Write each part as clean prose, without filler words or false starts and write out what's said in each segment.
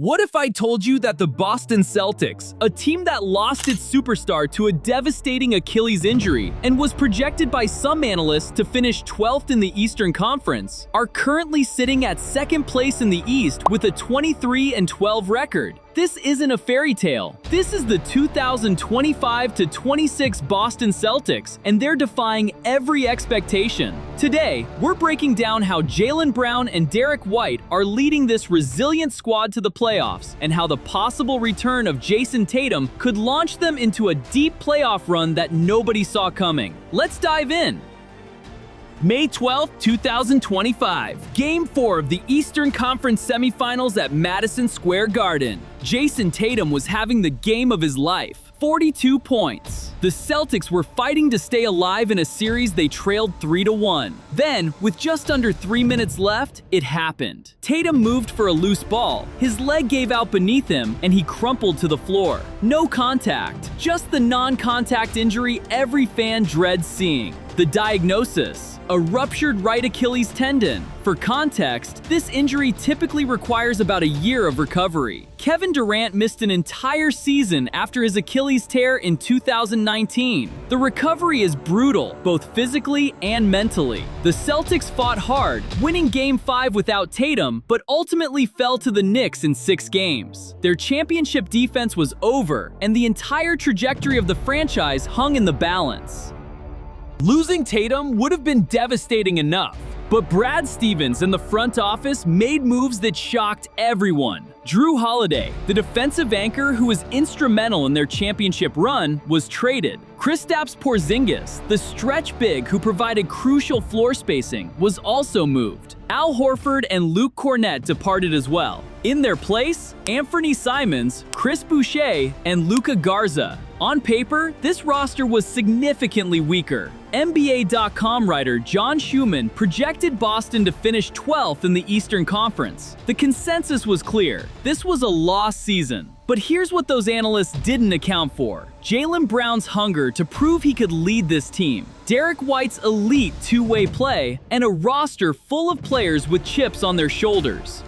What if I told you that the Boston Celtics, a team that lost its superstar to a devastating Achilles injury and was projected by some analysts to finish 12th in the Eastern Conference, are currently sitting at second place in the East with a 23-12 record? This isn't a fairy tale. This is the 2025-26 Boston Celtics, and they're defying every expectation. Today, we're breaking down how Jaylen Brown and Derrick White are leading this resilient squad to the playoffs, and how the possible return of Jayson Tatum could launch them into a deep playoff run that nobody saw coming. Let's dive in. May 12, 2025, Game 4 of the Eastern Conference semifinals at Madison Square Garden. Jayson Tatum was having the game of his life. 42 points. The Celtics were fighting to stay alive in a series they trailed 3-1. Then, with just under 3 minutes left, it happened. Tatum moved for a loose ball. His leg gave out beneath him, and he crumpled to the floor. No contact, just the non-contact injury every fan dreads seeing. The diagnosis: a ruptured right Achilles tendon. For context, this injury typically requires about a year of recovery. Kevin Durant missed an entire season after his Achilles tear in 2019. The recovery is brutal, both physically and mentally. The Celtics fought hard, winning Game 5 without Tatum, but ultimately fell to the Knicks in 6 games. Their championship defense was over, and the entire trajectory of the franchise hung in the balance. Losing Tatum would have been devastating enough, but Brad Stevens and the front office made moves that shocked everyone. Drew Holiday, the defensive anchor who was instrumental in their championship run, was traded. Kristaps Porzingis, the stretch big who provided crucial floor spacing, was also moved. Al Horford and Luke Kornet departed as well. In their place, Anthony Simons, Chris Boucher, and Luka Garza. On paper, this roster was significantly weaker. NBA.com writer John Schumann projected Boston to finish 12th in the Eastern Conference. The consensus was clear: this was a lost season. But here's what those analysts didn't account for: Jaylen Brown's hunger to prove he could lead this team, Derrick White's elite two-way play, and a roster full of players with chips on their shoulders.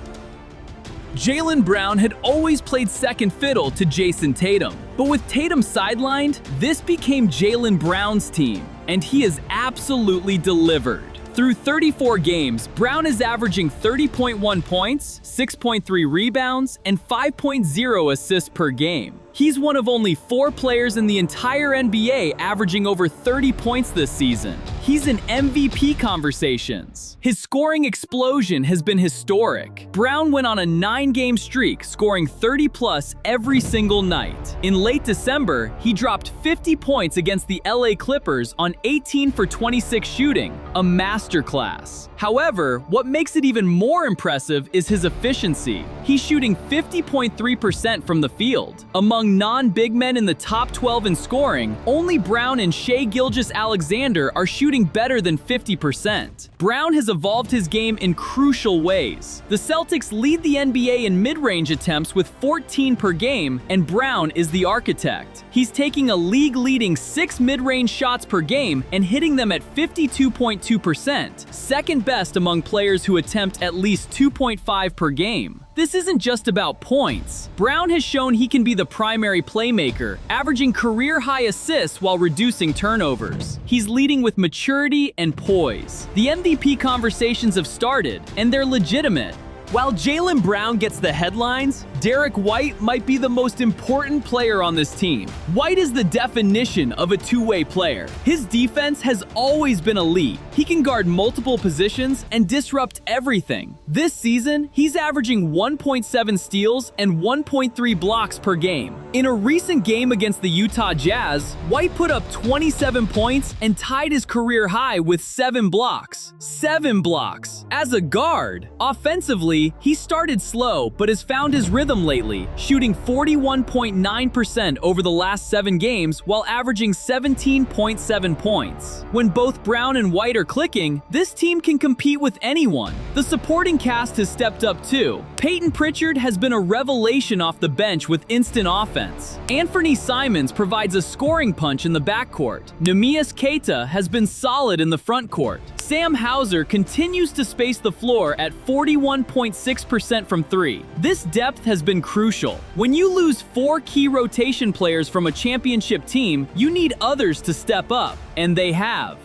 Jaylen Brown had always played second fiddle to Jayson Tatum, but with Tatum sidelined, this became Jaylen Brown's team, and he has absolutely delivered. Through 34 games, Brown is averaging 30.1 points, 6.3 rebounds, and 5.0 assists per game. He's one of only 4 players in the entire NBA averaging over 30 points this season. He's in MVP conversations. His scoring explosion has been historic. Brown went on a 9-game streak, scoring 30-plus every single night. In late December, he dropped 50 points against the LA Clippers on 18 for 26 shooting, a masterclass. However, what makes it even more impressive is his efficiency. He's shooting 50.3% from the field. Among non-big men in the top 12 in scoring, only Brown and Shai Gilgeous-Alexander are shooting better than 50%. Brown has evolved his game in crucial ways. The Celtics lead the NBA in mid-range attempts with 14 per game, and Brown is the architect. He's taking a league-leading 6 mid-range shots per game and hitting them at 52.2%, second best among players who attempt at least 2.5 per game. This isn't just about points. Brown has shown he can be the primary playmaker, averaging career-high assists while reducing turnovers. He's leading with maturity and poise. The MVP conversations have started, and they're legitimate. While Jaylen Brown gets the headlines, Derrick White might be the most important player on this team. White is the definition of a two-way player. His defense has always been elite. He can guard multiple positions and disrupt everything. This season, he's averaging 1.7 steals and 1.3 blocks per game. In a recent game against the Utah Jazz, White put up 27 points and tied his career high with 7 blocks. 7 blocks! As a guard, offensively, he started slow but has found his rhythm lately, shooting 41.9% over the last 7 games while averaging 17.7 points. When both Brown and White are clicking, this team can compete with anyone. The supporting cast has stepped up too. Peyton Pritchard has been a revelation off the bench with instant offense. Anthony Simons provides a scoring punch in the backcourt. Neemias Queta has been solid in the frontcourt. Sam Hauser continues to space the floor at 41.6% from 3. This depth has been crucial. When you lose 4 key rotation players from a championship team, you need others to step up, and they have.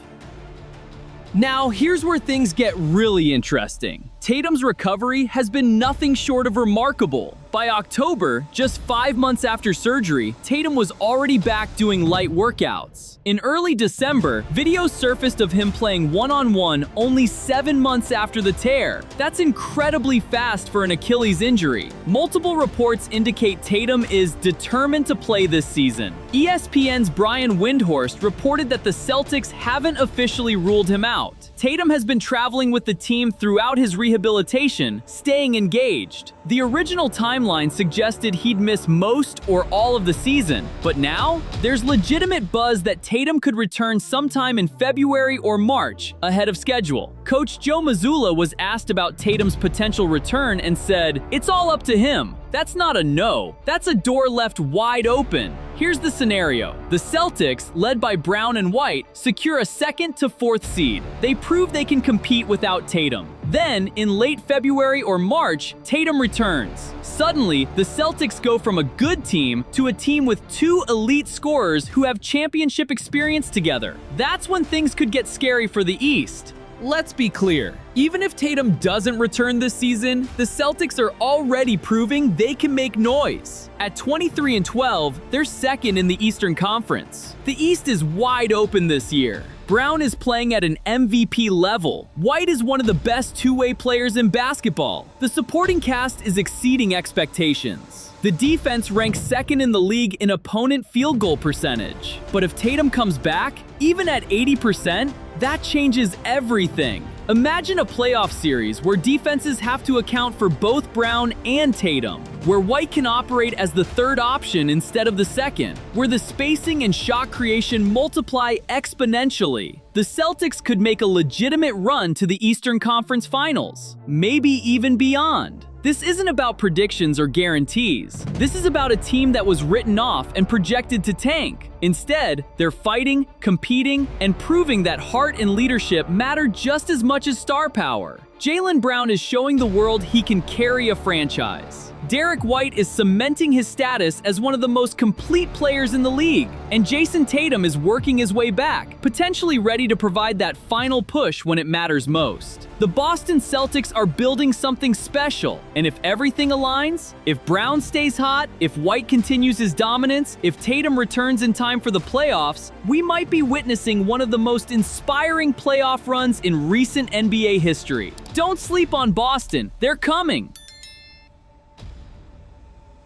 Now, here's where things get really interesting. Tatum's recovery has been nothing short of remarkable. By October, just 5 months after surgery, Tatum was already back doing light workouts. In early December, videos surfaced of him playing one-on-one only 7 months after the tear. That's incredibly fast for an Achilles injury. Multiple reports indicate Tatum is determined to play this season. ESPN's Brian Windhorst reported that the Celtics haven't officially ruled him out. Tatum has been traveling with the team throughout his rehabilitation, staying engaged. The original timeline suggested he'd miss most or all of the season, but now there's legitimate buzz that Tatum could return sometime in February or March, ahead of schedule. Coach Joe Mazzulla was asked about Tatum's potential return and said, "It's all up to him." That's not a no. That's a door left wide open. Here's the scenario. The Celtics, led by Brown and White, secure a 2nd to 4th seed. They prove they can compete without Tatum. Then, in late February or March, Tatum returns. Suddenly, the Celtics go from a good team to a team with 2 elite scorers who have championship experience together. That's when things could get scary for the East. Let's be clear. Even if Tatum doesn't return this season, the Celtics are already proving they can make noise. At 23-12, they're 2nd in the Eastern Conference. The East is wide open this year. Brown is playing at an MVP level. White is one of the best two-way players in basketball. The supporting cast is exceeding expectations. The defense ranks 2nd in the league in opponent field goal percentage. But if Tatum comes back, even at 80%, that changes everything. Imagine a playoff series where defenses have to account for both Brown and Tatum, where White can operate as the 3rd option instead of the 2nd, where the spacing and shot creation multiply exponentially. The Celtics could make a legitimate run to the Eastern Conference Finals, maybe even beyond. This isn't about predictions or guarantees. This is about a team that was written off and projected to tank. Instead, they're fighting, competing, and proving that heart and leadership matter just as much as star power. Jaylen Brown is showing the world he can carry a franchise. Derrick White is cementing his status as one of the most complete players in the league. And Jayson Tatum is working his way back, potentially ready to provide that final push when it matters most. The Boston Celtics are building something special, and if everything aligns, if Brown stays hot, if White continues his dominance, if Tatum returns in time for the playoffs, we might be witnessing one of the most inspiring playoff runs in recent NBA history. Don't sleep on Boston, they're coming!